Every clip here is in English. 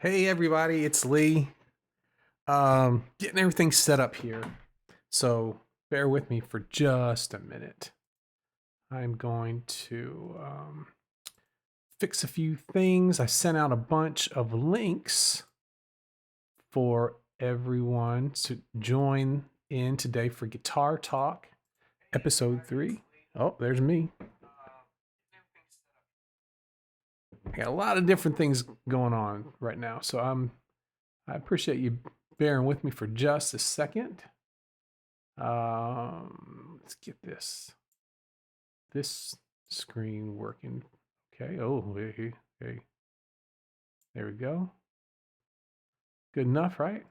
Hey everybody, it's Lee. Getting everything set up here. So bear with me for just a minute. I'm going to fix a few things. I sent out a bunch of links for everyone to join in today for Guitar Talk, episode 3. Oh, there's me. I got a lot of different things going on right now, so I appreciate you bearing with me for just a second. Let's get this screen working. Okay. Oh, hey. There we go. Good enough, right?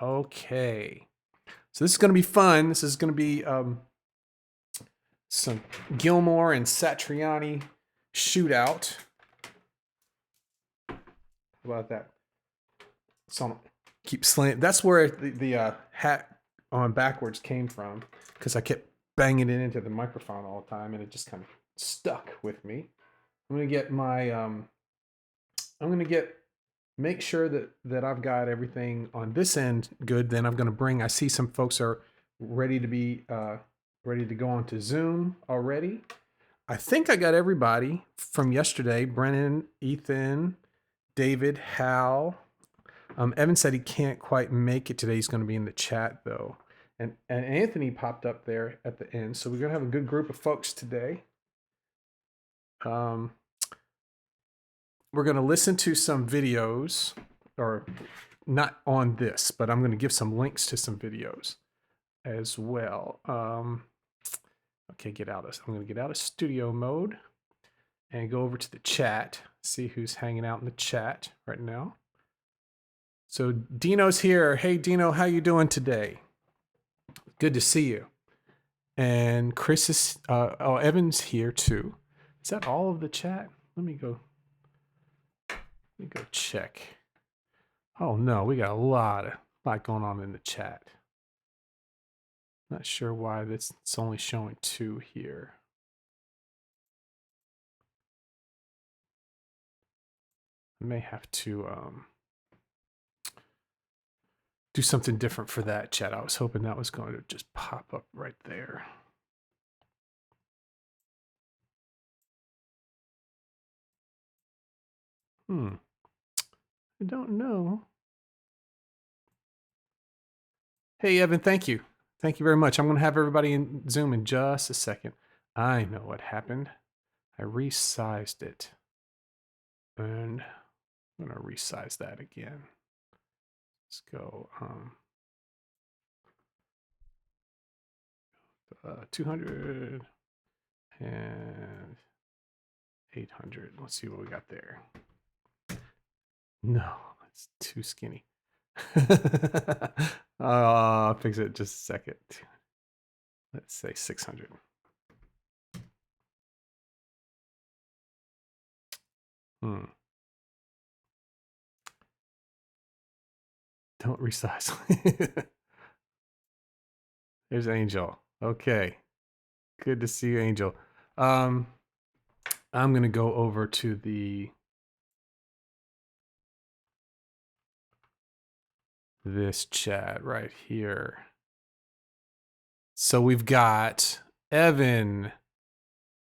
Okay. So this is going to be fun. This is going to be some Gilmore and Satriani shootout. How about that? So keep slant. That's where the hat on backwards came from, because I kept banging it into the microphone all the time, and it just kind of stuck with me. I'm gonna get my make sure that I've got everything on this end good. Then I'm gonna bring. I see some folks are ready to be ready to go onto Zoom already. I think I got everybody from yesterday: Brennan, Ethan, David, Hal. Evan said he can't quite make it today. He's going to be in the chat though. And Anthony popped up there at the end. So we're going to have a good group of folks today. We're going to listen to some videos, or not on this, but I'm going to give some links to some videos as well. Okay, I'm going to get out of studio mode and go over to the chat. See who's hanging out in the chat right now. So Dino's here. Hey Dino, how you doing today? Good to see you. And Chris is Evan's here too. Is that all of the chat? Let me go check. Oh no, we got a lot going on in the chat. Not sure why it's only showing 2 here. I may have to do something different for that chat. I was hoping that was going to just pop up right there. I don't know. Hey, Evan, thank you. Thank you very much. I'm going to have everybody in Zoom in just a second. I know what happened. I resized it. And I'm going to resize that again. Let's go 200 and 800. Let's see what we got there. No, it's too skinny. I'll fix it in just a second. Let's say 600. Don't resize. There's Angel. Okay. Good to see you, Angel. I'm going to go over to this chat right here. So we've got Evan,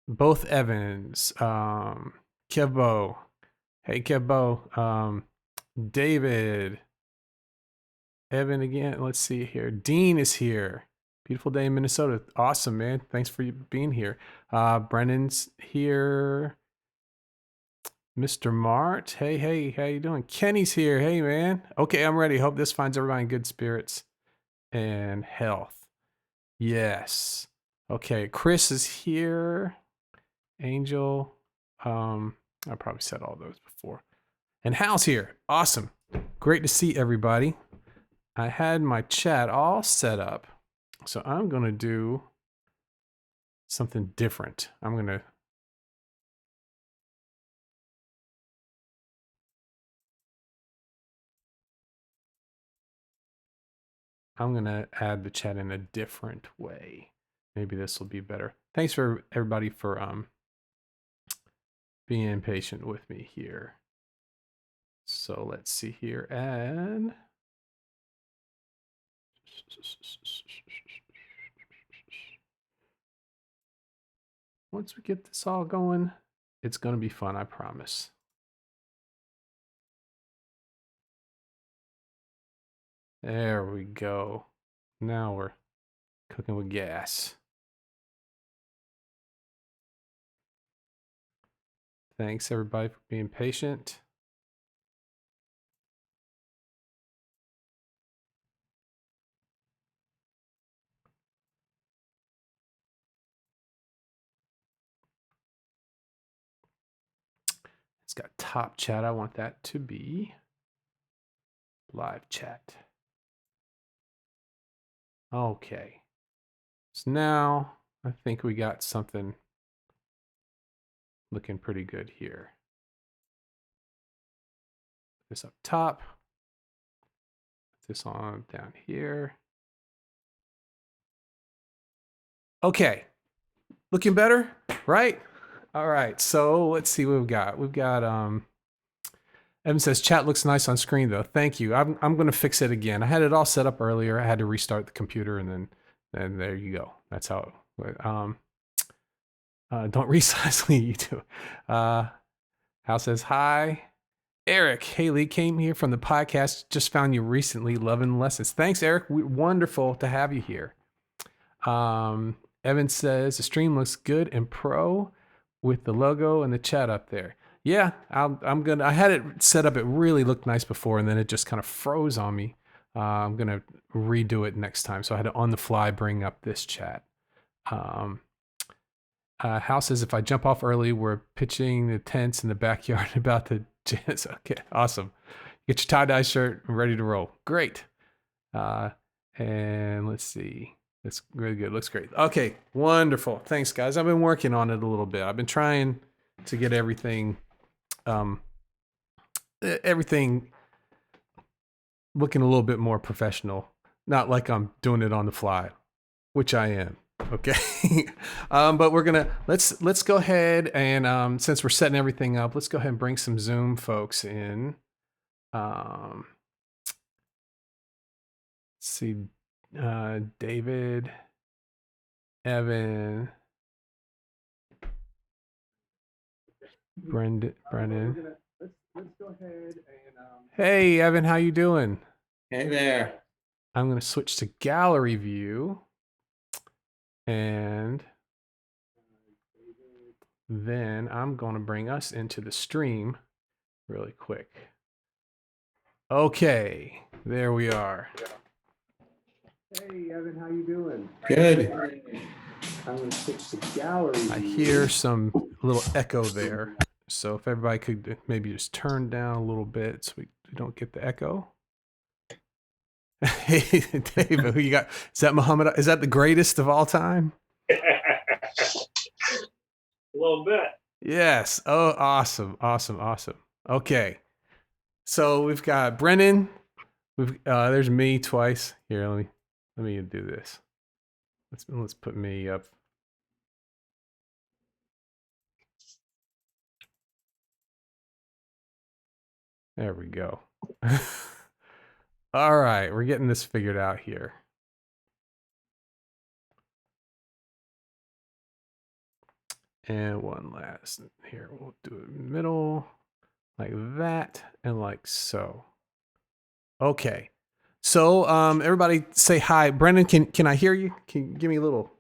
both Evans, Kevbo. Hey, Kevbo. David. Evan again. Let's see here. Dean is here. Beautiful day in Minnesota. Awesome, man. Thanks for being here. Brennan's here. Mr. Mart. Hey, how you doing? Kenny's here. Hey, man. Okay, I'm ready. Hope this finds everybody in good spirits and health. Yes. Okay, Chris is here. Angel. I probably said all those before. And Hal's here. Awesome. Great to see everybody. I had my chat all set up. So I'm going to do something different. I'm going to add the chat in a different way. Maybe this will be better. Thanks for everybody for being patient with me here. So So let's see here. And once we get this all going, it's going to be fun, I promise. There we go. Now we're cooking with gas. Thanks everybody for being patient. It's got top chat. I want that to be live chat. Okay. So now I think we got something looking pretty good here. This up top. This on down here. Okay. Looking better, right? All right. So let's see what we've got. We've got Evan says chat looks nice on screen though. Thank you. I'm going to fix it again. I had it all set up earlier. I had to restart the computer and then there you go. That's how it don't resize you too. Hal says hi. Eric Haley came here from the podcast. Just found you recently. Loving lessons. Thanks, Eric. Wonderful to have you here. Evan says the stream looks good and pro with the logo and the chat up there. Yeah, I had it set up. It really looked nice before, and then it just kind of froze on me. I'm gonna redo it next time. So I had to on the fly bring up this chat. Hal says if I jump off early, we're pitching the tents in the backyard about the jazz. Okay, awesome. Get your tie-dye shirt ready to roll. Great. And let's see. That's really good. Looks great. Okay, wonderful. Thanks, guys. I've been working on it a little bit. I've been trying to get everything looking a little bit more professional. Not like I'm doing it on the fly, which I am. Okay. But we're gonna let's go ahead and since we're setting everything up, let's go ahead and bring some Zoom folks in. Let's see, David, Evan, Brendan. Let's go ahead and hey Evan, how you doing? Hey there. I'm gonna switch to gallery view. And then I'm going to bring us into the stream really quick. Okay, there we are. Hey, Evan, how you doing? Good. I'm going to switch to gallery. I hear some little echo there. So if everybody could maybe just turn down a little bit so we don't get the echo. Hey, David, who you got? Is that Muhammad? Is that the greatest of all time? A little bit. Yes. Oh, awesome. Okay. So we've got Brennan. There's me twice. Here, let me do this. Let's put me up. There we go. All right, we're getting this figured out here. And one last here. We'll do it in the middle like that and like so. Okay. So everybody say hi. Brendan, can I hear you? Can you give me a little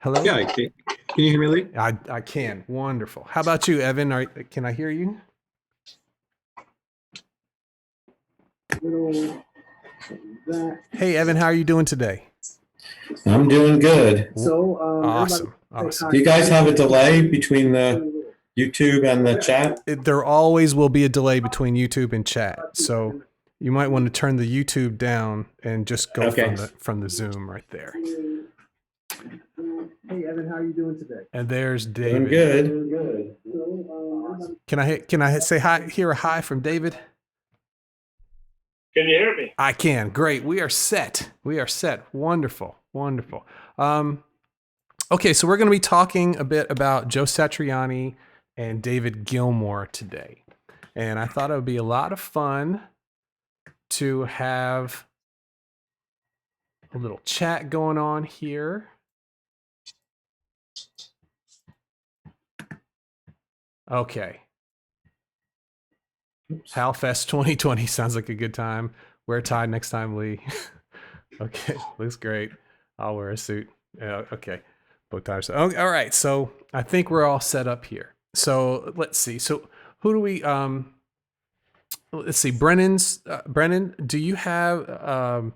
hello? Yeah, can you hear me, Lee? I can. Wonderful. How about you, Evan? Can I hear you? Hey, Evan, how are you doing today? I'm doing good. So awesome. Do you guys have a delay between the YouTube and the chat? There always will be a delay between YouTube and chat. So you might want to turn the YouTube down and just go from the Zoom right there. Hey Evan, how are you doing today? And there's David. I'm good. Can I say hi? Hear a hi from David? Can you hear me? I can. Great. We are set. Wonderful. Okay, so we're going to be talking a bit about Joe Satriani and David Gilmour today. And I thought it would be a lot of fun to have a little chat going on here. Okay. Halfest 2020 sounds like a good time. Wear a tie next time, Lee. Okay, looks great. I'll wear a suit. Okay, bow ties. Oh, all right. So I think we're all set up here. So let's see. So who do we? Let's see. Brennan, do you have? How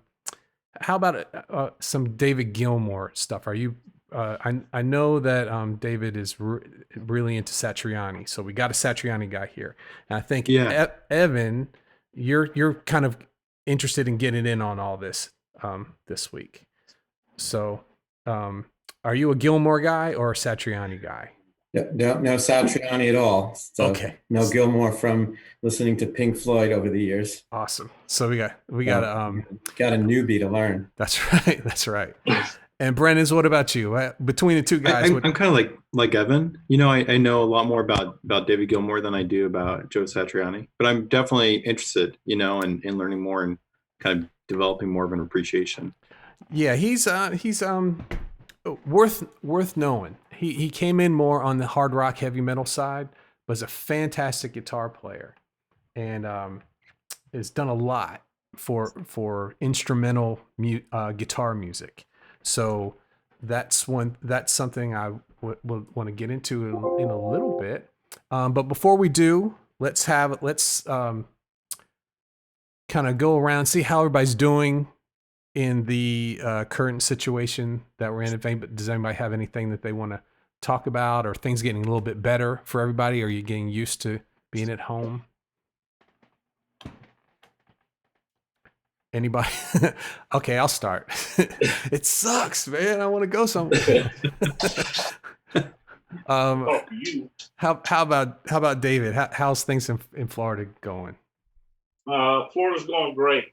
about some David Gilmour stuff? Are you? I know that David is really into Satriani, so we got a Satriani guy here, and I think Yeah. Evan, you're kind of interested in getting in on all this this week. So, are you a Gilmore guy or a Satriani guy? No Satriani at all. So Okay. no Gilmore from listening to Pink Floyd over the years. Awesome. So we got got a newbie to learn. That's right. That's right. And Brennan's, what about you? Between the two guys, I'm kind of like Evan. I know a lot more about David Gilmour than I do about Joe Satriani, but I'm definitely interested, in learning more and kind of developing more of an appreciation. Yeah, he's worth knowing. He came in more on the hard rock heavy metal side, was a fantastic guitar player, and has done a lot for instrumental guitar music. So that's something I would want to get into in a little bit. But before we do, let's kind of go around, see how everybody's doing in the current situation that we're in. Does anybody have anything that they want to talk about, or things getting a little bit better for everybody? Are you getting used to being at home? Anybody? Okay, I'll start. It sucks, man. I want to go somewhere. How about David? How's things in Florida going? Florida's going great.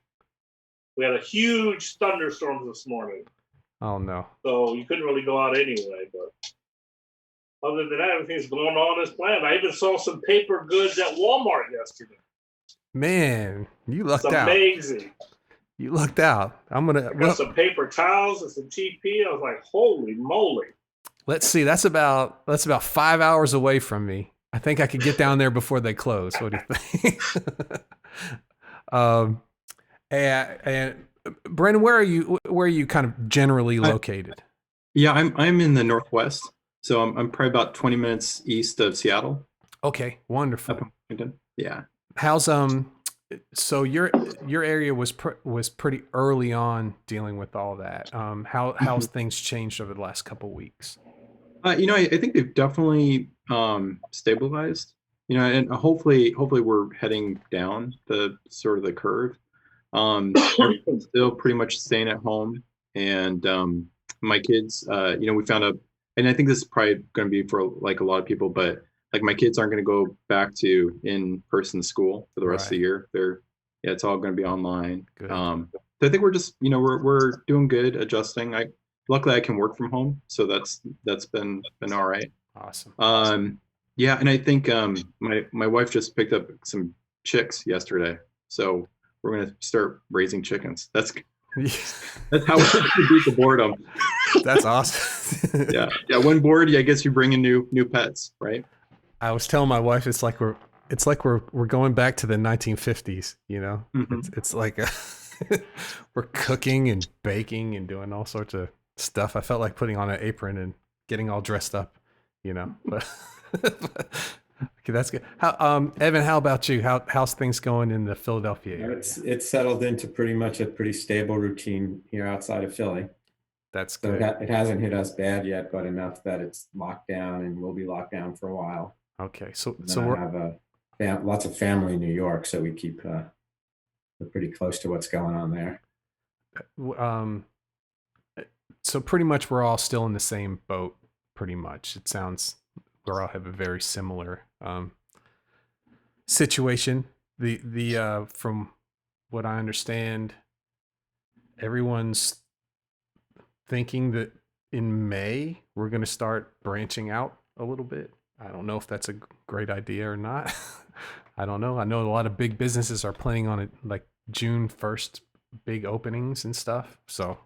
We had a huge thunderstorm this morning. Oh no! So you couldn't really go out anyway. But other than that, everything's going on as planned. I even saw some paper goods at Walmart yesterday. Man, you lucked out. Amazing. You lucked out. I got some paper towels and some TP. I was like, holy moly. Let's see. That's about 5 hours away from me. I think I could get down there before they close. What do you think? And Brandon, where are you kind of generally located? I'm in the Northwest. So I'm probably about 20 minutes east of Seattle. Okay. Wonderful. Yeah. How's so your area was pretty early on dealing with all that. How's things changed over the last couple of weeks? I think they've definitely stabilized. And hopefully we're heading down the sort of the curve. Everyone's still pretty much staying at home, and my kids, we found out, and I think this is probably going to be for like a lot of people, but like my kids aren't going to go back to in-person school for the rest of the year. It's all going to be online. Good. So I think we're just, we're doing good, adjusting. Luckily I can work from home, so that's been all right. Awesome. Yeah, and I think my wife just picked up some chicks yesterday, so we're going to start raising chickens. That's how we beat the boredom. That's awesome. Yeah. When bored, I guess you bring in new pets, right? I was telling my wife it's like we're going back to the 1950s. Mm-hmm. It's like we're cooking and baking and doing all sorts of stuff. I felt like putting on an apron and getting all dressed up, But okay, that's good. Evan, how about you? How's things going in the Philadelphia area? It's settled into pretty much a pretty stable routine here outside of Philly. That's so good. It hasn't hit us bad yet, but enough that it's locked down and will be locked down for a while. Okay, so we have lots of family in New York, so we keep we're pretty close to what's going on there. So pretty much we're all still in the same boat. Pretty much, it sounds we all have a very similar situation. The from what I understand, everyone's thinking that in May we're going to start branching out a little bit. I don't know if that's a great idea or not, I don't know. I know a lot of big businesses are planning on it like June 1st, big openings and stuff. So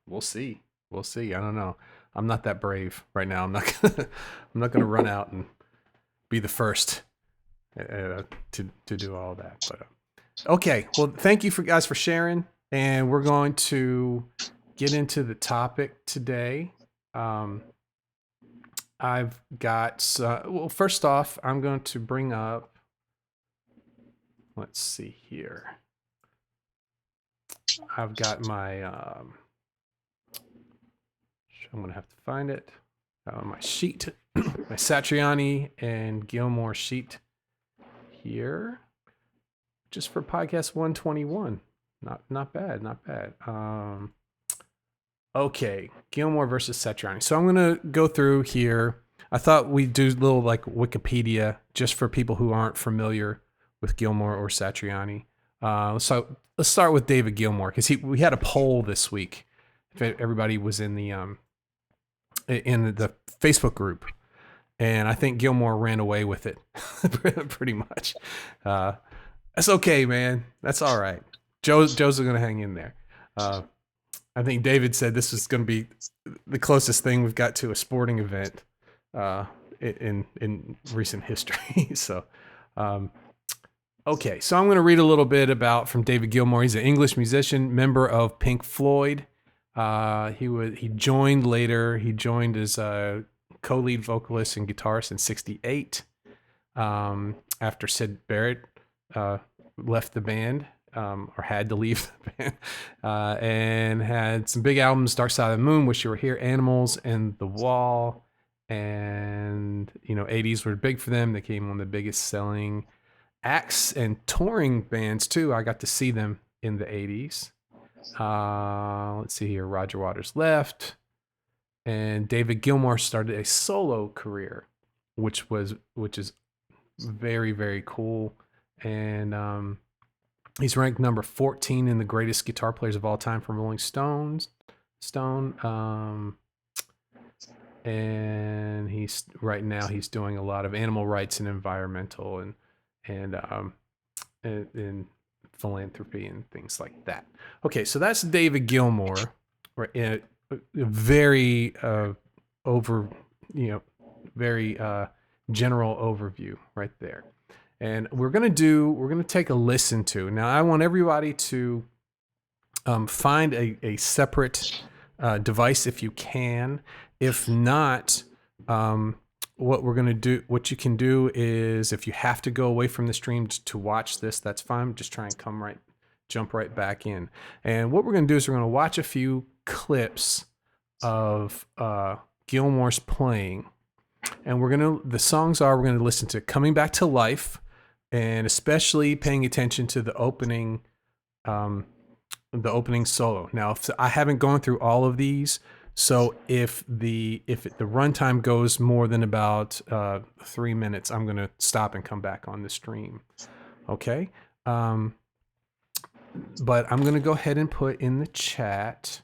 we'll see. We'll see. I don't know. I'm not that brave right now. I'm not gonna run out and be the first to do all that. But okay. Well, thank you guys for sharing, and we're going to get into the topic today. I've got well. First off, I'm going to bring up. Let's see here. I've got my. I'm gonna have to find it. My sheet, my Satriani and Gilmore sheet here, just for podcast 121. Not bad, not bad. Okay, Gilmore versus Satriani. So I'm gonna go through here. I thought we'd do a little like Wikipedia just for people who aren't familiar with Gilmore or Satriani. So let's start with David Gilmour, because we had a poll this week. If everybody was in the Facebook group, and I think Gilmore ran away with it pretty much. That's okay, man. That's all right. Joe's going to hang in there. I think David said this is going to be the closest thing we've got to a sporting event in recent history. So, okay. So I'm going to read a little bit about from David Gilmour. He's an English musician, member of Pink Floyd. He joined later. He joined as a co-lead vocalist and guitarist in '68. After Sid Barrett left the band, or had to leave the band, and had some big albums: Dark Side of the Moon, Wish You Were Here, Animals, and The Wall. And 80s were big for them. They became one of the biggest selling acts and touring bands too. I got to see them in the 80s. Let's see here. Roger Waters left, and David Gilmour started a solo career, which is very, very cool. And he's ranked number 14 in the greatest guitar players of all time from Rolling Stone. And he's right now he's doing a lot of animal rights and environmental and philanthropy and things like that. Okay, so that's David Gilmour, right? A very very general overview right there. And we're gonna take a listen to. Now I want everybody to find a separate device if you can. If not, what you can do is, if you have to go away from the stream to watch this, that's fine. Just try and jump right back in. And what we're going to do is we're going to watch a few clips of Gilmour's playing. And we're going to listen to Coming Back to Life, and especially paying attention to the opening solo. Now, I haven't gone through all of these, so if the runtime goes more than about 3 minutes, I'm going to stop and come back on the stream. Okay. But I'm going to go ahead and put in the chat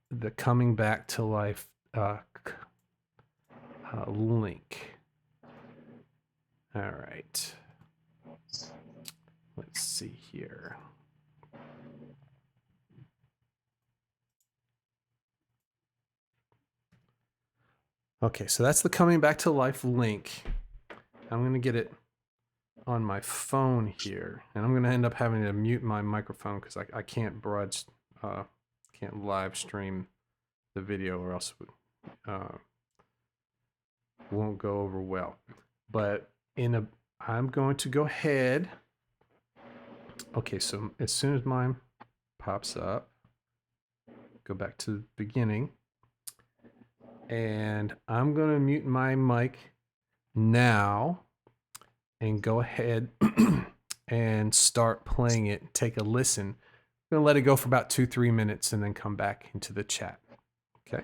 the Coming Back to Life link. All right. Let's see here. Okay, so that's the Coming Back to Life link. I'm going to get it on my phone here, and I'm going to end up having to mute my microphone because I can't can't live stream the video, or else it won't go over well. But I'm going to go ahead. Okay, so as soon as mine pops up, go back to the beginning. And I'm going to mute my mic now and go ahead and start playing it. Take a listen. I'm going to let it go for about 2-3 minutes and then come back into the chat. Okay.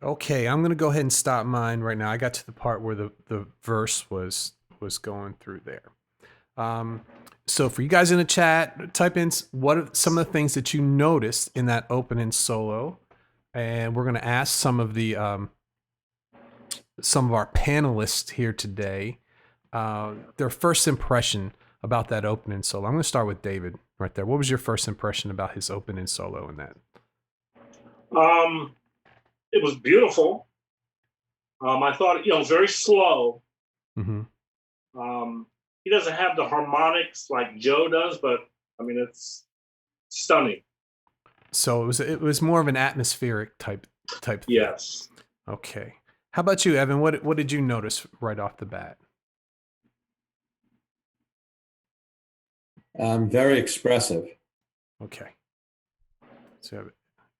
Okay, I'm gonna go ahead and stop mine right now. I got to the part where the verse was going through there. So for you guys in the chat, type in what are some of the things that you noticed in that opening solo, and we're gonna ask some of our panelists here today their first impression about that opening solo. I'm gonna start with David right there. What was your first impression about his opening solo in that? It was beautiful. I thought, very slow. Mm-hmm. He doesn't have the harmonics like Joe does, but I mean, it's stunning. So it was more of an atmospheric type thing. Yes. Okay. How about you, Evan? What did you notice right off the bat? Very expressive. Okay. So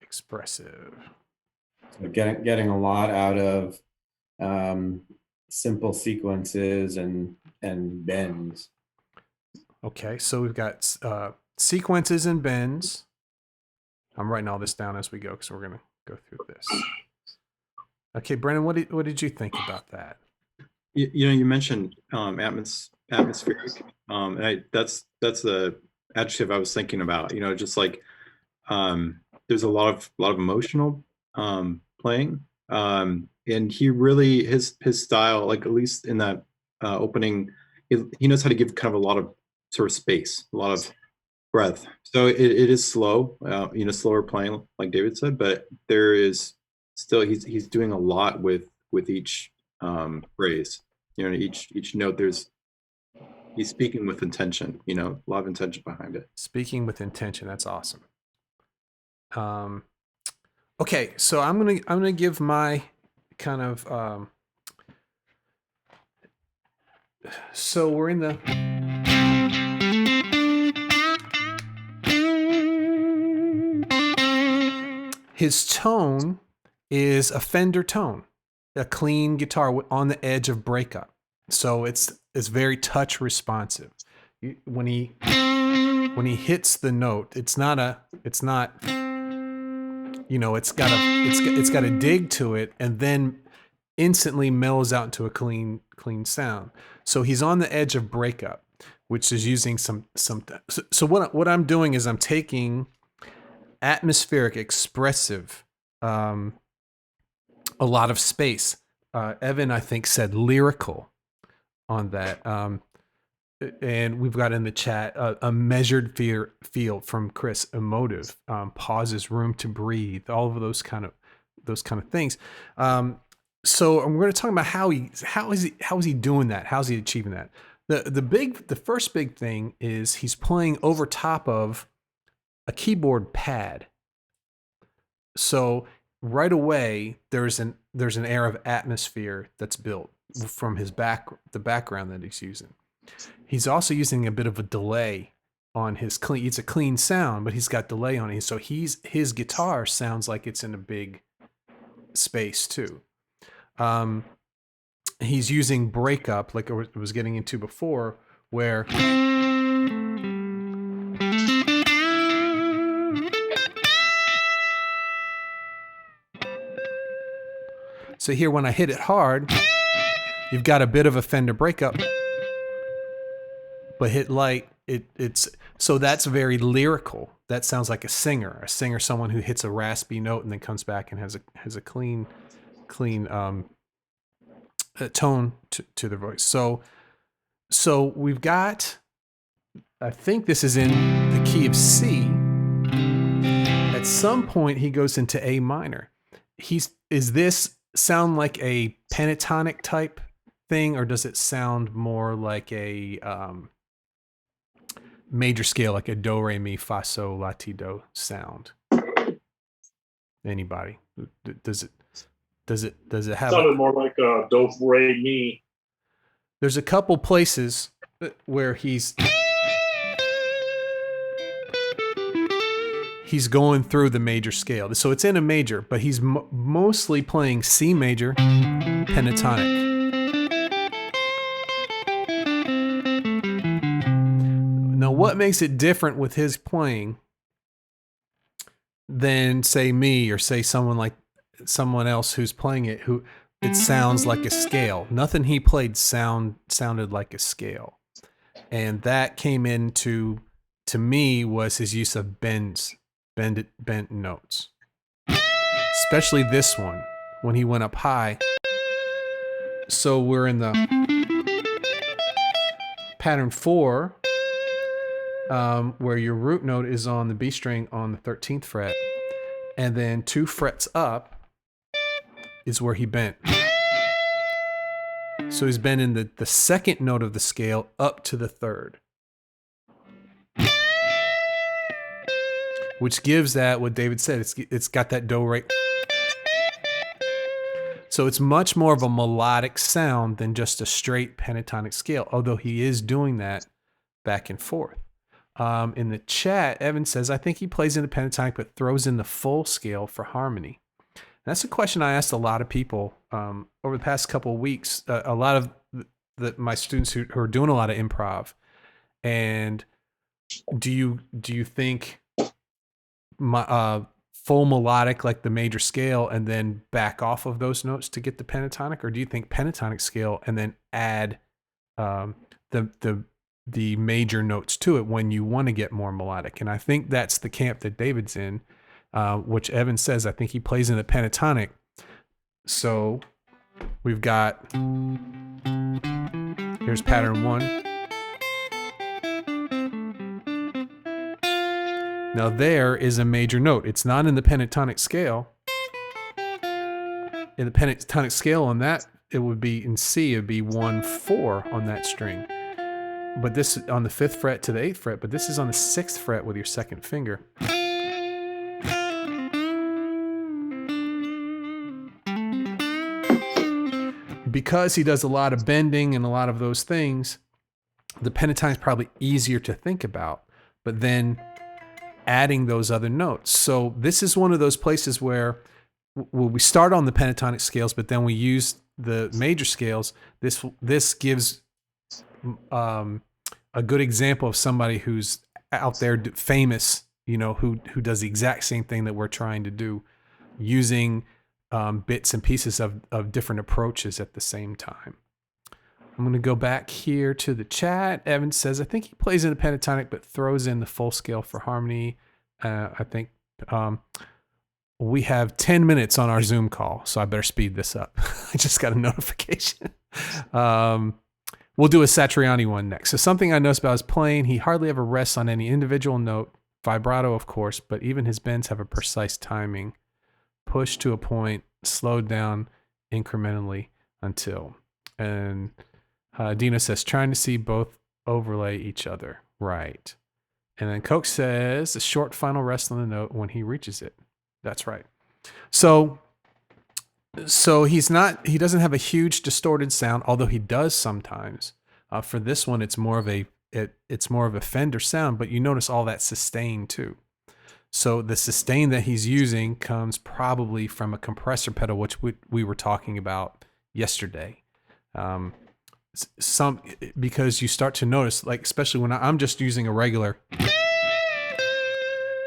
expressive. So getting a lot out of simple sequences and bends. Okay, so we've got sequences and bends. I'm writing all this down as we go because we're gonna go through this. Okay, Brennan, what did you think about that? You mentioned atmospheric, and that's the adjective I was thinking about. Just like there's a lot of emotional playing, and he really his style, like at least in that opening, he knows how to give kind of a lot of sort of space, a lot of breath. So it is slow, slower playing, like David said, but there is still he's doing a lot with each phrase. Each note he's speaking with intention. A lot of intention behind it. Speaking with intention. That's awesome. Okay, so I'm gonna give my kind of so we're in the his tone is a Fender tone, a clean guitar on the edge of breakup. So it's very touch responsive. When he hits the note, it's got a dig to it, and then instantly mellows out into a clean sound. So he's on the edge of breakup, which is using some. So what I'm doing is I'm taking atmospheric, expressive, a lot of space. Evan, I think, said lyrical on that. And we've got in the chat a measured feel from Chris, emotive, pauses, room to breathe, all of those kind of things. So we're going to talk about how is he doing that? How's he achieving that? The first big thing is he's playing over top of a keyboard pad. So right away there's an air of atmosphere that's built from the background that he's using. He's also using a bit of a delay his clean. It's a clean sound, but he's got delay on it. So his guitar sounds like it's in a big space too. He's using breakup, like I was getting into before, where so here when I hit it hard, you've got a bit of a Fender breakup, but hit light, it's so that's very lyrical. That sounds like a singer, someone who hits a raspy note and then comes back and has a clean tone to their voice. So we've got, I think this is in the key of C. At some point he goes into A minor. Is this sound like a pentatonic type thing, or does it sound more like a major scale, like a do, re, mi, fa, sol, la, ti, do sound? Anybody? Does it have? Sounded more like a do, re, mi. There's a couple places where he's going through the major scale. So it's in a major, but he's mostly playing C major pentatonic. Now, what makes it different with his playing than, say, me or say someone else who's playing it, who it sounds like a scale? Nothing he played sounded like a scale. And that came into, to me, was his use of bent notes. Especially this one, when he went up high. So we're in the pattern 4, where your root note is on the B string on the 13th fret, and then 2 frets up is where he bent. So he's been in the second note of the scale up to the 3rd. Which gives that, what David said, it's got that do, re. So it's much more of a melodic sound than just a straight pentatonic scale, although he is doing that back and forth. In the chat, Evan says, I think he plays in the pentatonic but throws in the full scale for harmony. And that's a question I asked a lot of people over the past couple of weeks, a lot of my students who are doing a lot of improv. And do you think full melodic like the major scale and then back off of those notes to get the pentatonic, or do you think pentatonic scale and then add the major notes to it when you want to get more melodic? And I think that's the camp that David's in, which Evan says I think he plays in the pentatonic. So we've got, here's pattern 1. Now there is a major note. It's not in the pentatonic scale. In the pentatonic scale on that, it would be in C, it would be 1-4 on that string. But this on the 5th fret to the 8th fret, but this is on the 6th fret with your 2nd finger. Because he does a lot of bending and a lot of those things, the pentatonic is probably easier to think about, but then adding those other notes. So this is one of those places where we start on the pentatonic scales, but then we use the major scales. This gives a good example of somebody who's out there famous, who does the exact same thing that we're trying to do, using bits and pieces of different approaches at the same time. I'm going to go back here to the chat. Evan says, I think he plays in the pentatonic, but throws in the full scale for harmony. I think we have 10 minutes on our Zoom call, so I better speed this up. I just got a notification. We'll do a Satriani one next. So something I noticed about his playing, he hardly ever rests on any individual note. Vibrato, of course, but even his bends have a precise timing. Pushed to a point, slowed down incrementally until. And Dino says, trying to see both overlay each other. Right. And then Coke says, a short final rest on the note when he reaches it. That's right. So he doesn't have a huge distorted sound, although he does sometimes. For this one, it's more of a it's more of a Fender sound, but you notice all that sustain too. So the sustain that he's using comes probably from a compressor pedal, which we were talking about yesterday. Some because you start to notice, like especially when I'm just using a regular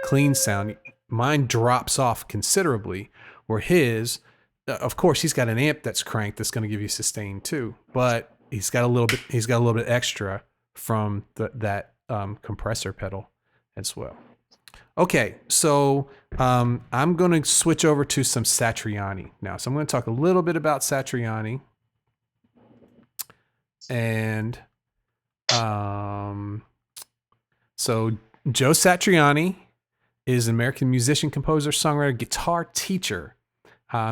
clean sound, mine drops off considerably. Where his, of course, he's got an amp that's cranked that's going to give you sustain too, but he's got a little bit extra from that compressor pedal as well. Okay, so I'm going to switch over to some Satriani now. So I'm going to talk a little bit about Satriani. And so Joe Satriani is an American musician, composer, songwriter, guitar teacher.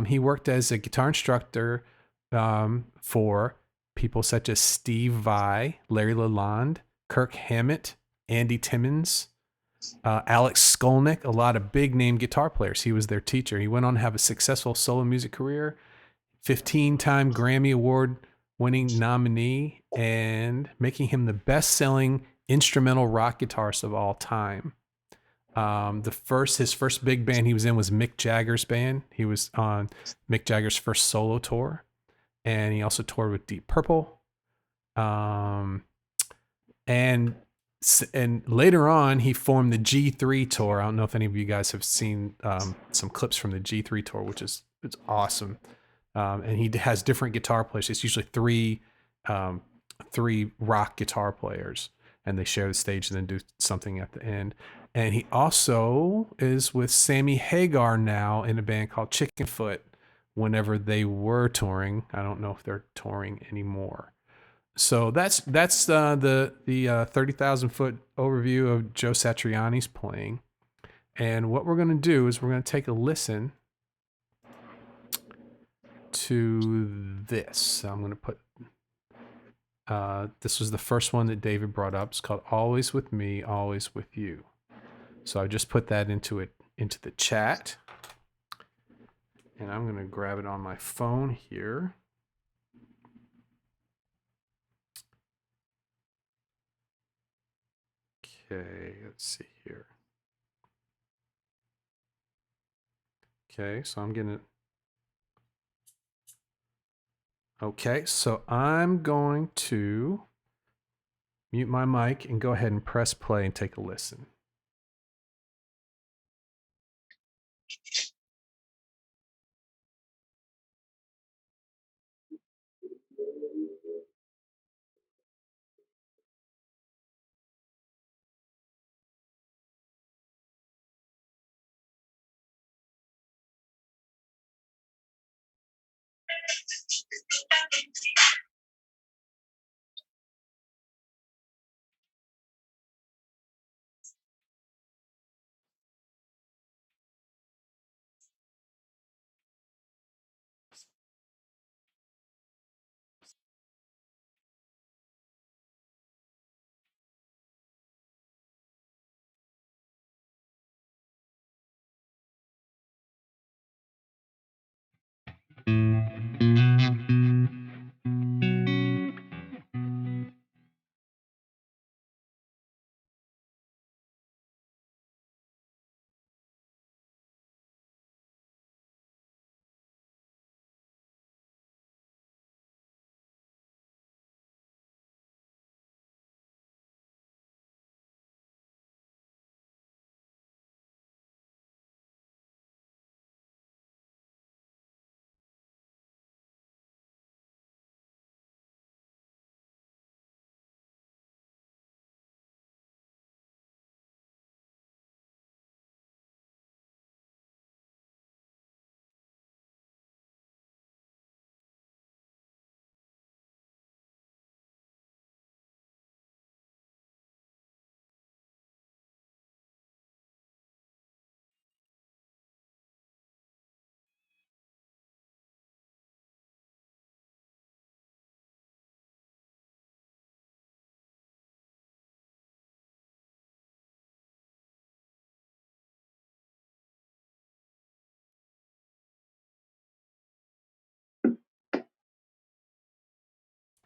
He worked as a guitar instructor for people such as Steve Vai, Larry Lalonde, Kirk Hammett, Andy Timmons, Alex Skolnick, a lot of big name guitar players. He was their teacher. He went on to have a successful solo music career, 15-time Grammy Award winning nominee, and making him the best-selling instrumental rock guitarist of all time. His first big band he was in was Mick Jagger's band. He was on Mick Jagger's first solo tour, and he also toured with Deep Purple. And later on, he formed the G3 tour. I don't know if any of you guys have seen some clips from the G3 tour, which is awesome. And he has different guitar players. It's usually three rock guitar players, and they share the stage and then do something at the end. And he also is with Sammy Hagar now in a band called Chickenfoot. Whenever they were touring, I don't know if they're touring anymore. So that's the 30,000 foot overview of Joe Satriani's playing. And what we're going to do is we're going to take a listen to this. So I'm going to put this was the first one that David brought up. It's called Always With Me, Always With You. So I just put that into the chat. And I'm going to grab it on my phone here. Okay, let's see here. Okay, so I'm going to... Okay, so I'm going to mute my mic and go ahead and press play and take a listen.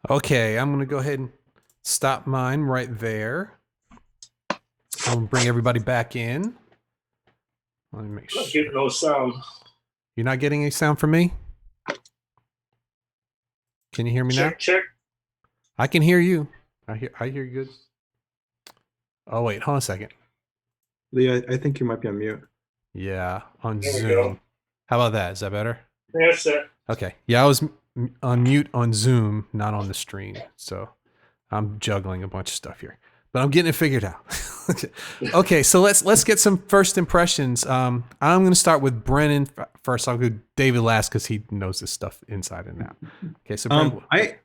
Okay, I'm going to go ahead and stop mine right there. I'm gonna bring everybody back in. Let me make I'm sure. getting no sound. You're not getting any sound from me? Can you hear me now? Check. I can hear you. I hear you good. Oh wait, hold on a second. Lee, I think you might be on mute. Yeah, on There we Zoom. go. How about that? Is that better? That's it. Okay. Yeah, I was on mute on Zoom, not on the stream. So I'm juggling a bunch of stuff here, but I'm getting it figured out. Okay, so let's get some first impressions. I'm going to start with Brennan first. I'll go David last because he knows this stuff inside and out. Okay, so Brennan, I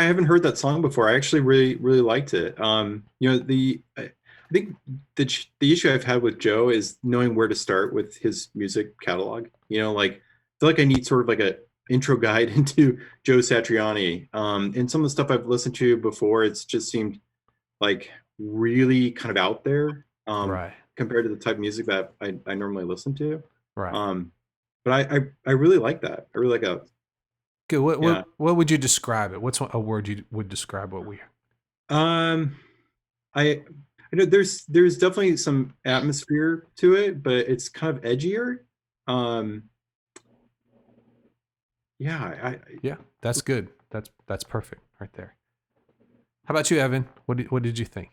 haven't heard that song before. I actually really liked it. I think the issue I've had with Joe is knowing where to start with his music catalog. Like I feel like I need sort of like a intro guide into Joe Satriani. And some of the stuff I've listened to before, it's just seemed like really kind of out there right. compared to the type of music that I normally listen to. Right. But I really like that. I really like that. Good. What would you describe it? What's a word you would describe what we hear? I know there's definitely some atmosphere to it, but it's kind of edgier. Yeah, that's good. That's perfect right there. How about you, Evan? What did you think?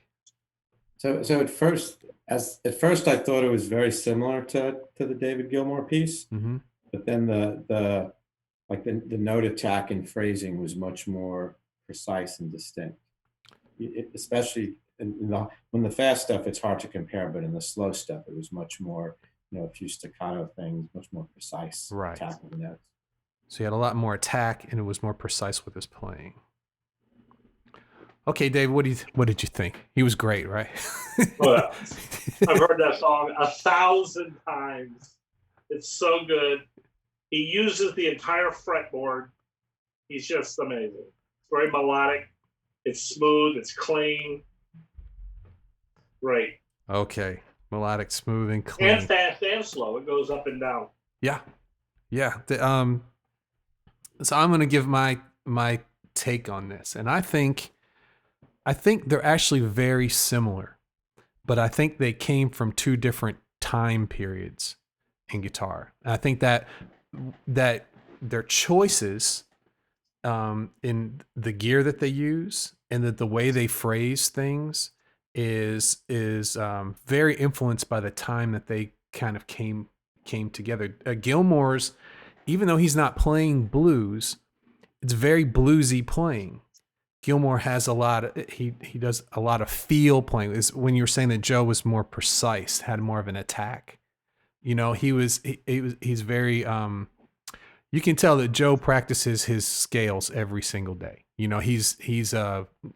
So at first I thought it was very similar to the David Gilmour piece, Mm-hmm. but then the note attack and phrasing was much more precise and distinct. Especially when the fast stuff, it's hard to compare, but in the slow stuff, it was much more, a few staccato things, much more precise attack of the notes. So he had a lot more attack, and it was more precise with his playing. Okay, Dave, what did you think? He was great, right? Well, I've heard that song 1,000 times. It's so good. He uses the entire fretboard. He's just amazing. It's very melodic. It's smooth. It's clean. Great. Okay, melodic, smooth, and clean. And fast and slow. It goes up and down. Yeah. So I'm going to give my take on this, and I think they're actually very similar, but I think they came from two different time periods in guitar. And I think that their choices in the gear that they use and that the way they phrase things is very influenced by the time that they kind of came together. Gilmore's, even though he's not playing blues, it's very bluesy playing. Gilmour has he does a lot of feel playing. Is when you're saying that Joe was more precise, had more of an attack. He's very you can tell that Joe practices his scales every single day.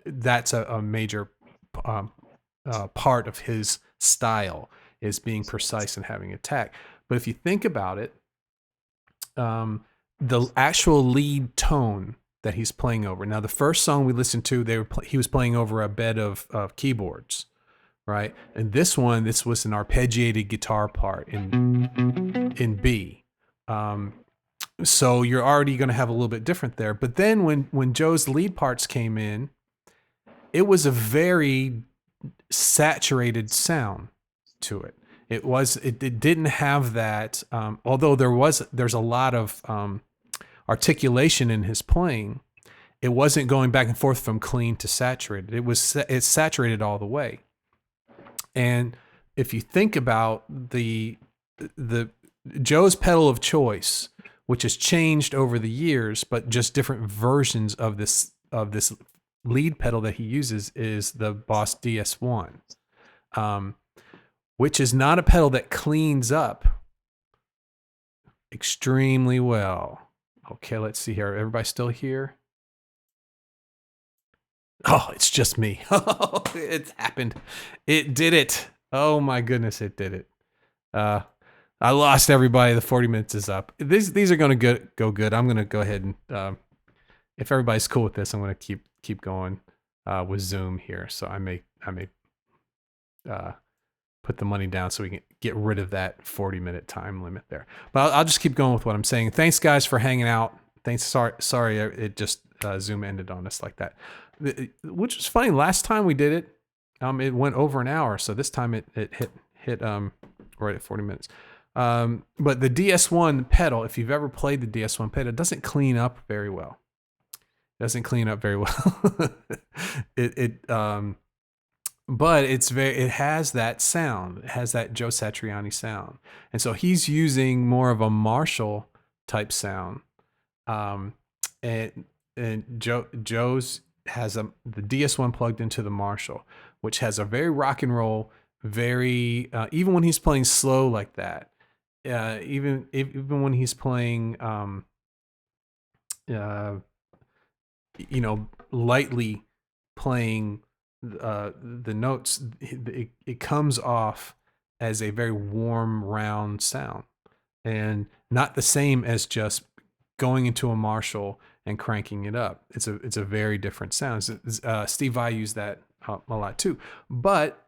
That's a major part of his style is being precise and having attack. But if you think about it, the actual lead tone that he's playing over. Now, the first song we listened to, he was playing over a bed of keyboards, right? And this was an arpeggiated guitar part in B. So you're already going to have a little bit different there. But then when Joe's lead parts came in, it was a very saturated sound to it. It didn't have that, although there's a lot of articulation in his playing. It wasn't going back and forth from clean to saturated. It's saturated all the way. And if you think about the Joe's pedal of choice, which has changed over the years, but just different versions of this lead pedal that he uses, is the Boss DS1. Which is not a pedal that cleans up extremely well. Okay, let's see here. Everybody still here? Oh, it's just me. Oh, it happened. It did it. Oh my goodness, it did it. I lost everybody. The 40 minutes is up. These are going to go good. I'm going to go ahead and, if everybody's cool with this, I'm going to keep going with Zoom here. So I may put the money down so we can get rid of that 40-minute time limit there. But I'll just keep going with what I'm saying. Thanks, guys, for hanging out. Thanks. Sorry, it just Zoom ended on us like that, which was funny. Last time we did it, it went over an hour. So this time it hit right at 40 minutes. But the DS1 pedal, if you've ever played the DS1 pedal, it doesn't clean up very well. But it has that sound. It has that Joe Satriani sound. And so he's using more of a Marshall type sound. And Joe's has the DS1 plugged into the Marshall, which has a very rock and roll, very even when he's playing slow like that, even when he's playing lightly playing the notes, it comes off as a very warm, round sound, and not the same as just going into a Marshall and cranking it up. It's a very different sound. Steve Vai used that a lot too, but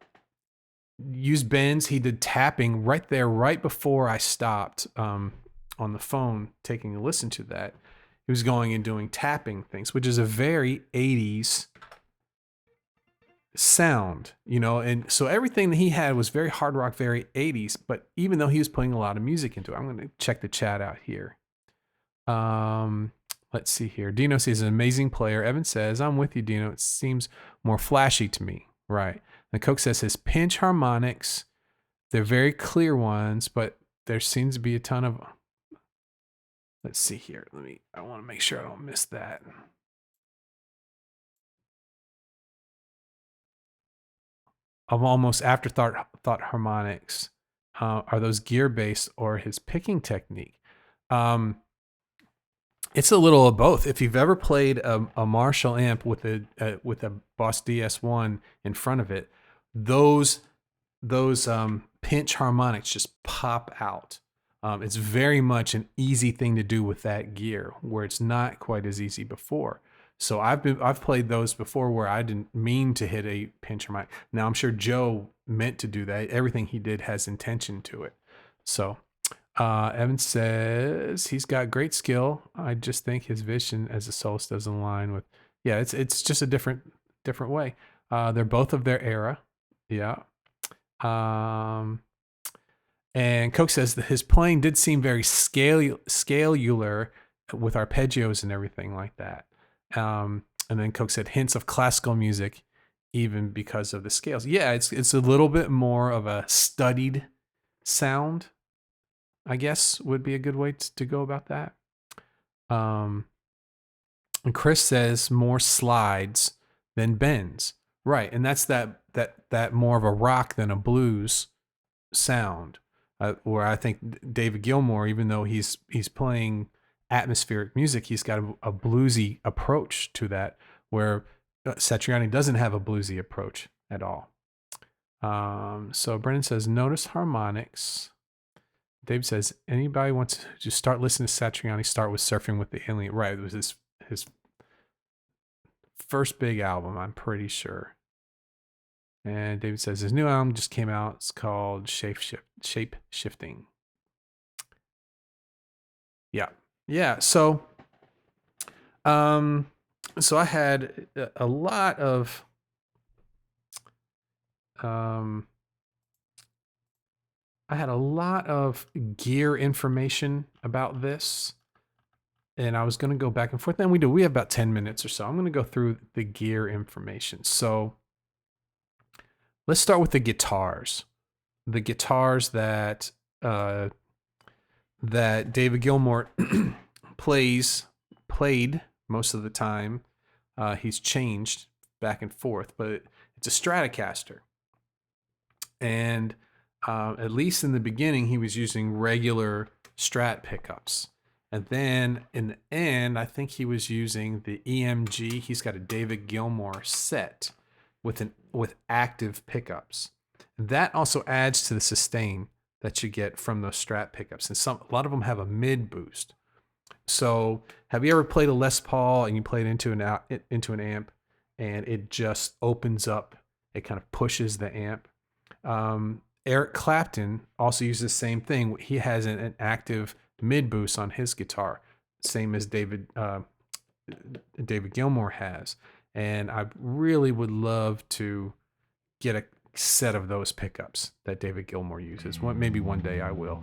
used bends. He did tapping right there, right before I stopped on the phone taking a listen to that. He was going and doing tapping things, which is a very 80s sound, and so everything that he had was very hard rock, very 80s, but even though he was putting a lot of music into it. I'm going to check the chat out here. Let's see here. Dino says, an amazing player. Evan says, I'm with you, Dino. It seems more flashy to me. Right. And Coke says his pinch harmonics, they're very clear ones, but there seems to be a ton of, let's see here. I want to make sure I don't miss that. Of almost afterthought harmonics, are those gear based or his picking technique? It's a little of both. If you've ever played a Marshall amp with a Boss DS1 in front of it, those pinch harmonics just pop out. It's very much an easy thing to do with that gear, where it's not quite as easy before. So I've played those before where I didn't mean to hit a pinch harmonic. Now I'm sure Joe meant to do that. Everything he did has intention to it. So Evan says he's got great skill. I just think his vision as a soloist doesn't align with. Yeah, it's just a different way. They're both of their era. Yeah. And Coke says that his playing did seem very scalular with arpeggios and everything like that. And then Coke said hints of classical music, even because of the scales. Yeah, it's a little bit more of a studied sound, I guess, would be a good way to go about that. And Chris says more slides than bends. Right, and that's that more of a rock than a blues sound. Where I think David Gilmour, even though he's playing atmospheric music, he's got a bluesy approach to that, where Satriani doesn't have a bluesy approach at all. So Brennan says, notice harmonics. Dave says, anybody wants to start listening to Satriani, start with Surfing with the Alien. Right, it was his first big album, I'm pretty sure. And David says his new album just came out. It's called Shape Shifting. Yeah. So, I had a lot of, gear information about this, and I was going to go back and forth. And we have about 10 minutes or so. I'm going to go through the gear information. So let's start with the guitars. The guitars that David Gilmour played most of the time. He's changed back and forth, but it's a Stratocaster. And at least in the beginning, he was using regular Strat pickups. And then in the end, I think he was using the EMG. He's got a David Gilmour set with active pickups. That also adds to the sustain that you get from those Strat pickups. And a lot of them have a mid boost. So have you ever played a Les Paul and you play it into an amp and it just opens up, it kind of pushes the amp? Eric Clapton also uses the same thing. He has an active mid boost on his guitar, same as David David Gilmour has, and I really would love to get a set of those pickups that David Gilmour uses. Maybe one day I will.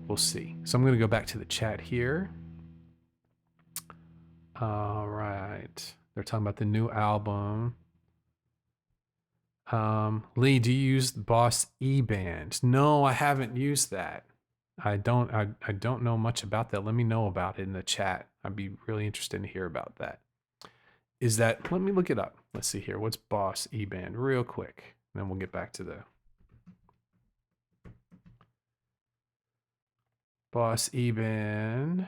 We'll see. So I'm going to go back to the chat here. All right. They're talking about the new album. Lee, do you use the Boss E-band? No, I haven't used that. I don't know much about that. Let me know about it in the chat. I'd be really interested to hear about that. Is that, let me look it up. Let's see here. What's Boss E-band real quick. And then we'll get back to the Boss E-band.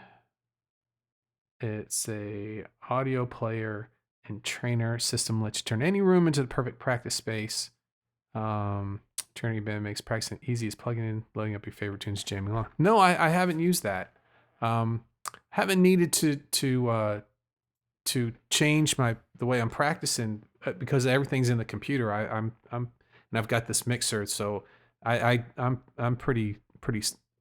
It's a audio player and trainer system. Lets you turn any room into the perfect practice space. Turning band makes practicing easy as plugging in, loading up your favorite tunes, jamming along. No, I haven't used that. Haven't needed to change the way I'm practicing because everything's in the computer. I'm and I've got this mixer, so I'm pretty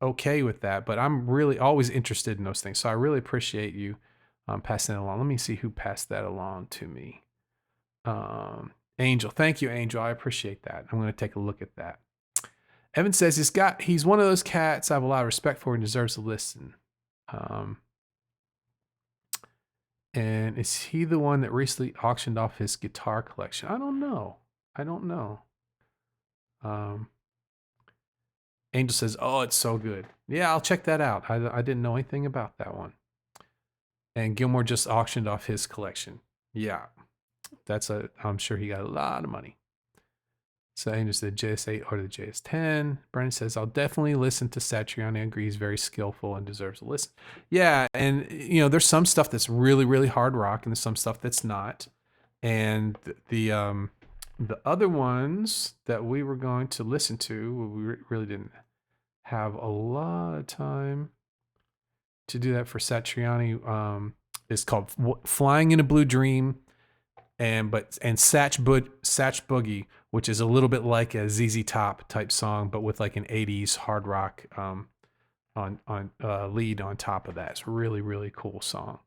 okay with that. But I'm really always interested in those things. So I really appreciate you passing it along. Let me see who passed that along to me. Angel, thank you, Angel. I appreciate that. I'm going to take a look at that. Evan says he's one of those cats I have a lot of respect for and deserves to listen. And is he the one that recently auctioned off his guitar collection? I don't know. Angel says, "Oh, it's so good." Yeah, I'll check that out. I didn't know anything about that one. And Gilmore just auctioned off his collection. Yeah, I'm sure he got a lot of money. So Angel said JS8 or the JS10. Brennan says, "I'll definitely listen to Satriani. I agree he's very skillful and deserves a listen." Yeah, and there's some stuff that's really, really hard rock, and there's some stuff that's not. And the other ones that we were going to listen to, we really didn't have a lot of time to do that for Satriani. It's called "Flying in a Blue Dream." And Satch Boogie, which is a little bit like a ZZ Top type song, but with like an 80s hard rock on lead on top of that. It's a really, really cool song.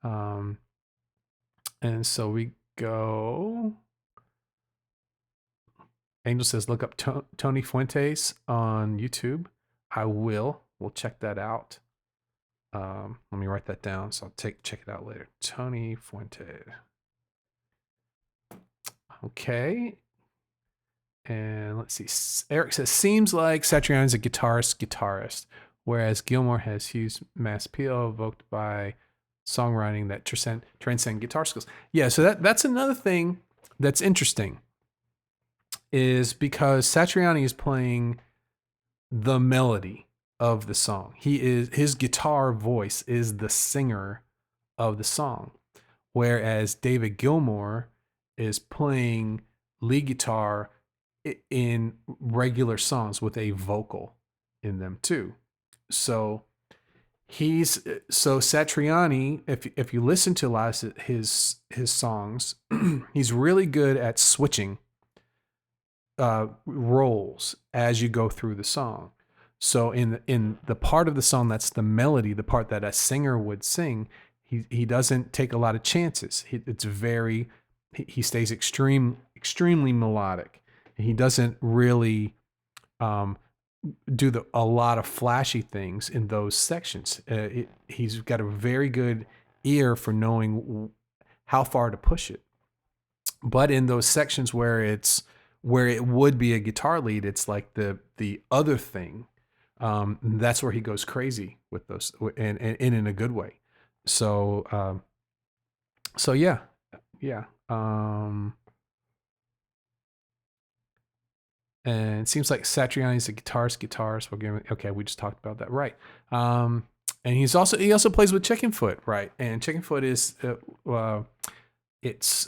And so we go. Angel says, look up Tony Fuentes on YouTube. I will. We'll check that out. Let me write that down so I'll check it out later. Tony Fuentes. Okay. And let's see. Eric says, seems like Satriani is a guitarist, whereas Gilmore has huge mass appeal evoked by songwriting that transcend guitar skills. Yeah, so that's another thing that's interesting, is because Satriani is playing the melody of the song. His guitar voice is the singer of the song, whereas David Gilmour is playing lead guitar in regular songs with a vocal in them too. So Satriani, if you listen to a lot of his songs, he's really good at switching roles as you go through the song. So in the part of the song that's the melody, the part that a singer would sing, he doesn't take a lot of chances. He stays extremely melodic. He doesn't really do a lot of flashy things in those sections. He's got a very good ear for knowing how far to push it. But in those sections where it would be a guitar lead, it's like the other thing. That's where he goes crazy with those, and in a good way. So yeah. And it seems like Satriani is a guitarist. Okay, we just talked about that, right? And he also plays with Chickenfoot, right? And Chickenfoot is it's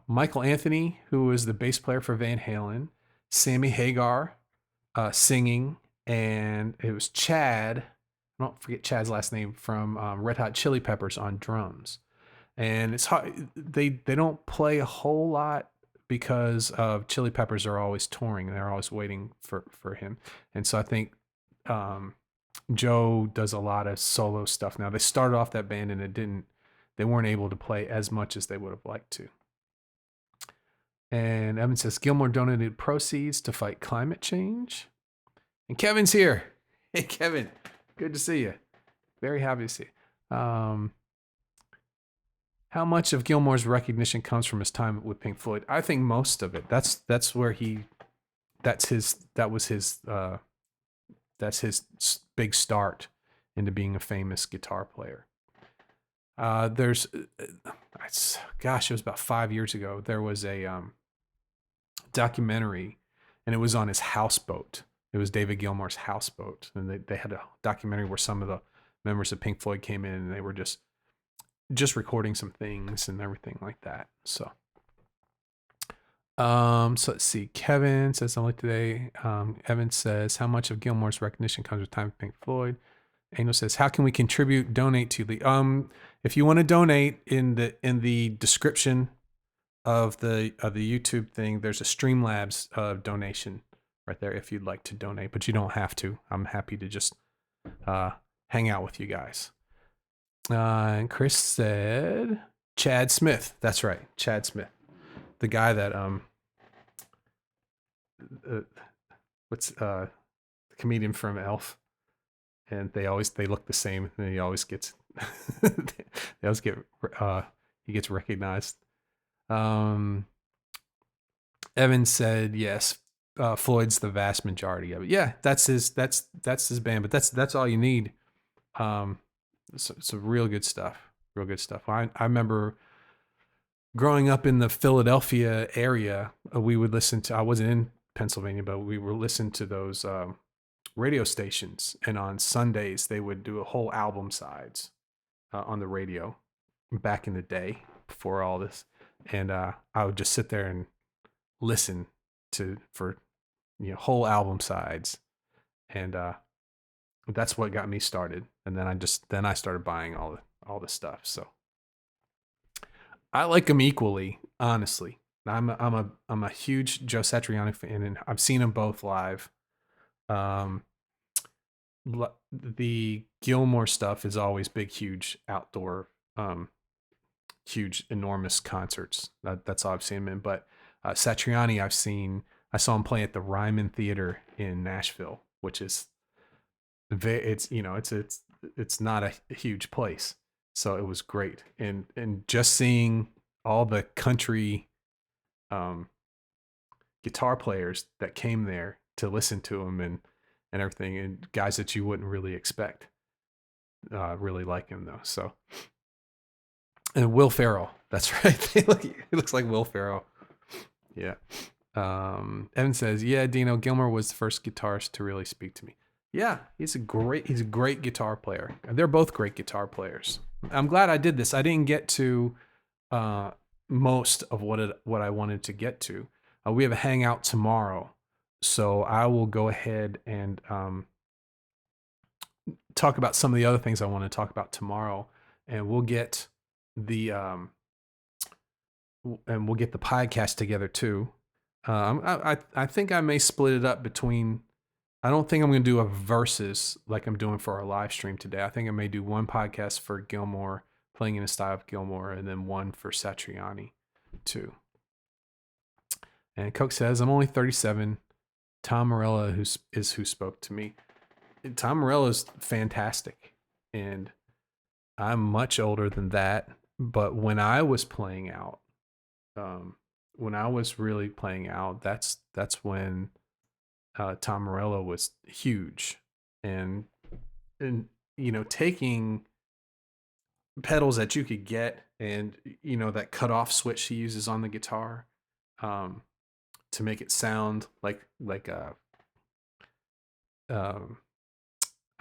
Michael Anthony, who is the bass player for Van Halen, Sammy Hagar singing, and it was Chad. I don't forget Chad's last name, from Red Hot Chili Peppers on drums. And it's hard. They don't play a whole lot because of Chili Peppers are always touring. They're always waiting for him. And so I think Joe does a lot of solo stuff now. They started off that band and they weren't able to play as much as they would have liked to. And Evan says Gilmore donated proceeds to fight climate change. And Kevin's here. Hey, Kevin. Good to see you. Very happy to see you. How much of Gilmore's recognition comes from his time with Pink Floyd? I think most of it. That's his big start into being a famous guitar player. It was about 5 years ago. There was a documentary, and it was on his houseboat. It was David Gilmour's houseboat, and they had a documentary where some of the members of Pink Floyd came in, and they were just recording some things and everything like that. So let's see. Kevin says something today. Evan says, how much of Gilmore's recognition comes with time with Pink Floyd? Angel says, how can we donate to the if you want to donate, in the description of the YouTube thing, there's a Streamlabs donation right there if you'd like to donate, but you don't have to. I'm happy to just hang out with you guys. And Chris said Chad Smith. That's right, Chad Smith, the guy that the comedian from Elf, and they look the same, and he always gets he gets recognized. Evan said yes. Floyd's the vast majority of it. Yeah, that's his band, but that's all you need. It's a real good stuff. Real good stuff. I remember growing up in the Philadelphia area, we would listen to, I wasn't in Pennsylvania, but we were listening to those radio stations, and on Sundays they would do a whole album sides on the radio back in the day before all this. And I would just sit there and listen for whole album sides, and that's what got me started. And then I started buying all the stuff. So I like them equally, honestly. I'm a huge Joe Satriani fan, and I've seen them both live. The Gilmore stuff is always big, huge outdoor, huge, enormous concerts. That's all I've seen him in. But Satriani, I saw him play at the Ryman Theater in Nashville, which is it's not a huge place, so it was great. And just seeing all the country guitar players that came there to listen to him and everything, and guys that you wouldn't really expect really like him though. So, and Will Ferrell, that's right. He looks like Will Ferrell. Yeah. Evan says, yeah, Dino, Gilmore was the first guitarist to really speak to me. Yeah, he's a great guitar player. They're both great guitar players. I'm glad I did this. I didn't get to most of what I wanted to get to. We have a hangout tomorrow, so I will go ahead and talk about some of the other things I want to talk about tomorrow, and we'll get the podcast together too. I think I may split it up between. I don't think I'm going to do a versus like I'm doing for our live stream today. I think I may do one podcast for Gilmore, playing in a style of Gilmore, and then one for Satriani too. And Coke says, I'm only 37. Tom Morello who spoke to me. Tom Morello is fantastic, and I'm much older than that. But when I was playing out, when I was really playing out, that's when Tom Morello was huge, and taking pedals that you could get, and that cutoff switch he uses on the guitar, to make it sound like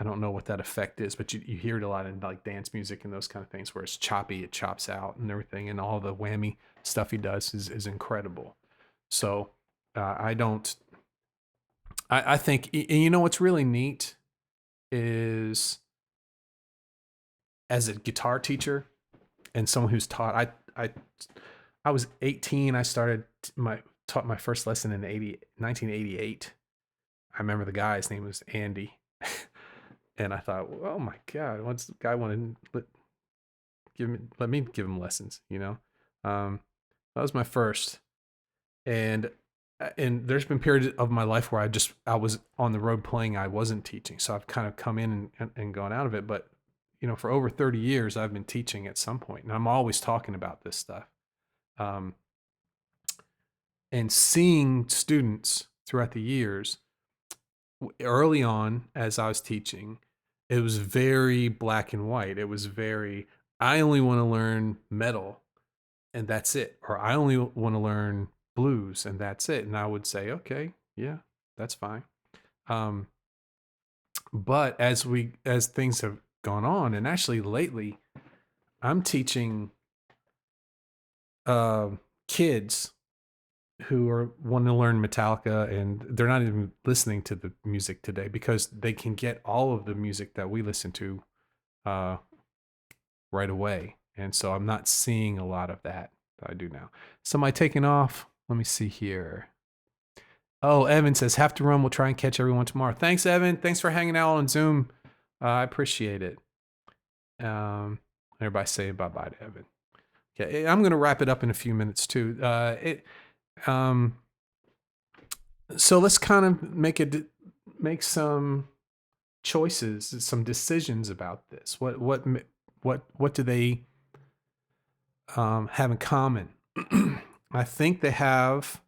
I don't know what that effect is, but you hear it a lot in like dance music and those kind of things where it's choppy, it chops out and everything, and all the whammy stuff he does is incredible. So I think, and what's really neat is, as a guitar teacher and someone who's taught, I was 18. I taught my first lesson in 1988. I remember the guy, his name was Andy. And I thought, oh my God, what's the guy want to let me give him lessons, you know. That was my first. And there's been periods of my life where I was on the road playing, I wasn't teaching. So I've kind of come in and gone out of it. But, you know, for over 30 years, I've been teaching at some point, and I'm always talking about this stuff. And seeing students throughout the years, early on as I was teaching, it was very black and white. It was very, I only want to learn metal and that's it. Or I only want to learn blues and that's it. And I would say, okay, yeah, that's fine. But as things have gone on, and actually lately, I'm teaching kids who are wanting to learn Metallica, and they're not even listening to the music today because they can get all of the music that we listen to right away. And so I'm not seeing a lot of that I do now. So am I taking off? Let me see here. Oh, Evan says, have to run. We'll try and catch everyone tomorrow. Thanks, Evan. Thanks for hanging out on Zoom. I appreciate it. Everybody say bye-bye to Evan. Okay, I'm going to wrap it up in a few minutes too. So let's kind of make some choices, some decisions about this. What do they have in common? I think they have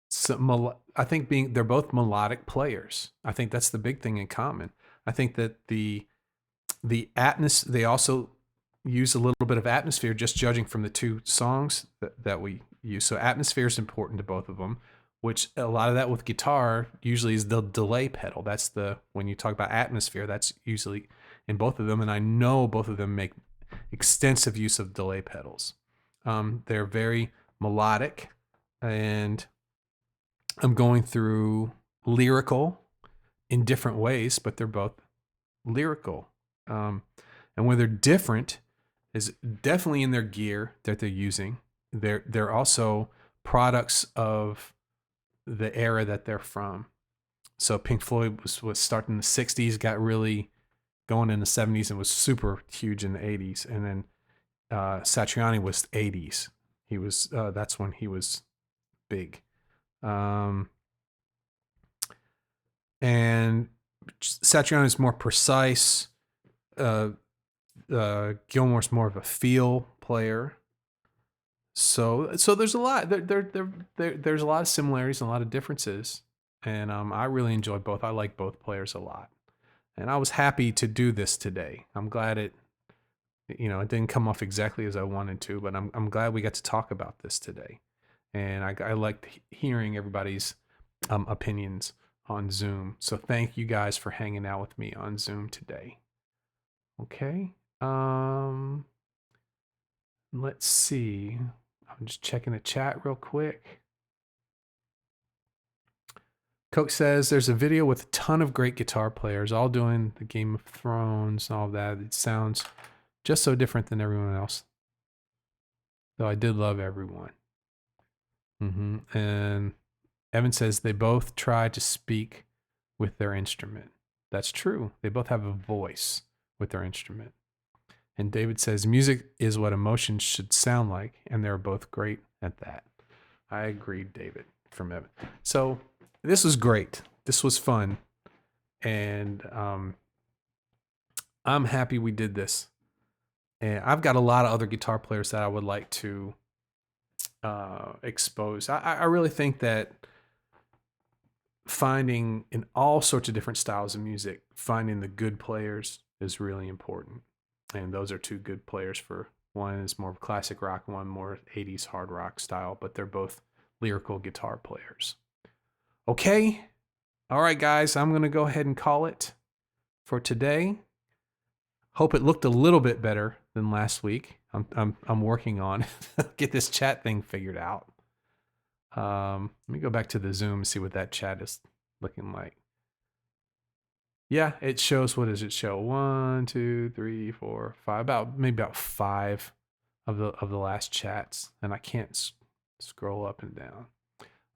some. I think they're both melodic players. I think that's the big thing in common. I think that the atmosphere, they also use a little bit of atmosphere, just judging from the two songs that we use. So atmosphere is important to both of them, which a lot of that with guitar usually is the delay pedal. That's when you talk about atmosphere, that's usually in both of them. And I know both of them make extensive use of delay pedals. They're very melodic, and I'm going through lyrical in different ways, but they're both lyrical. And where they're different is definitely in their gear that they're using. They're also products of the era that they're from. So Pink Floyd was starting in the 60s, got really going in the 70s, and was super huge in the 80s. And then Satriani was 80s. He was that's when he was big. And Satriani is more precise. Gilmore's more of a feel player. So there's a lot. There's a lot of similarities and a lot of differences, and I really enjoy both. I like both players a lot, and I was happy to do this today. I'm glad it didn't come off exactly as I wanted to, but I'm glad we got to talk about this today, and I liked hearing everybody's opinions on Zoom. So thank you guys for hanging out with me on Zoom today. Okay. Let's see. I'm just checking the chat real quick. Coke says there's a video with a ton of great guitar players all doing the Game of Thrones and all that. It sounds just so different than everyone else. Though I did love everyone. And Evan says they both try to speak with their instrument. That's true. They both have a voice with their instrument. And David says music is what emotions should sound like, and they're both great at that. I agree, David, from Evan. So this was great. This was fun. And I'm happy we did this. And I've got a lot of other guitar players that I would like to expose. I really think that finding in all sorts of different styles of music, finding the good players is really important. And those are two good players. For one is more classic rock, one more 80s hard rock style, but they're both lyrical guitar players. Okay. All right, guys, I'm going to go ahead and call it for today. Hope it looked a little bit better than last week. I'm working on get this chat thing figured out. Let me go back to the Zoom and see what that chat is looking like. Yeah, it shows, what does it show? 1, 2, 3, 4, 5, maybe about 5 of the last chats, and I can't scroll up and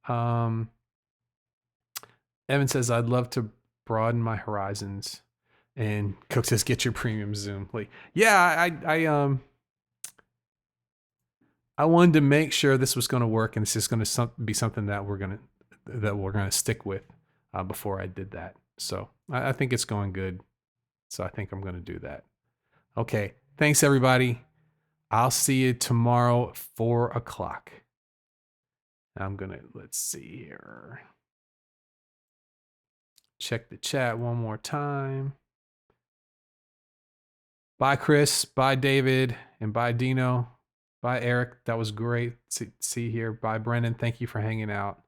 down. Evan says, I'd love to broaden my horizons And Cook says, get your premium Zoom. Like, yeah, I wanted to make sure this was going to work, and this is going to be something that we're going to stick with before I did that. So I think it's going good. So I think I'm going to do that. Okay. Thanks, everybody. I'll see you tomorrow at 4 o'clock. Let's see here. Check the chat one more time. Bye, Chris. Bye, David. And bye, Dino. Bye, Eric. That was great. See here. Bye, Brendan. Thank you for hanging out.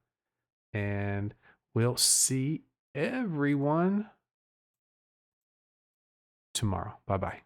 And we'll see everyone tomorrow. Bye-bye.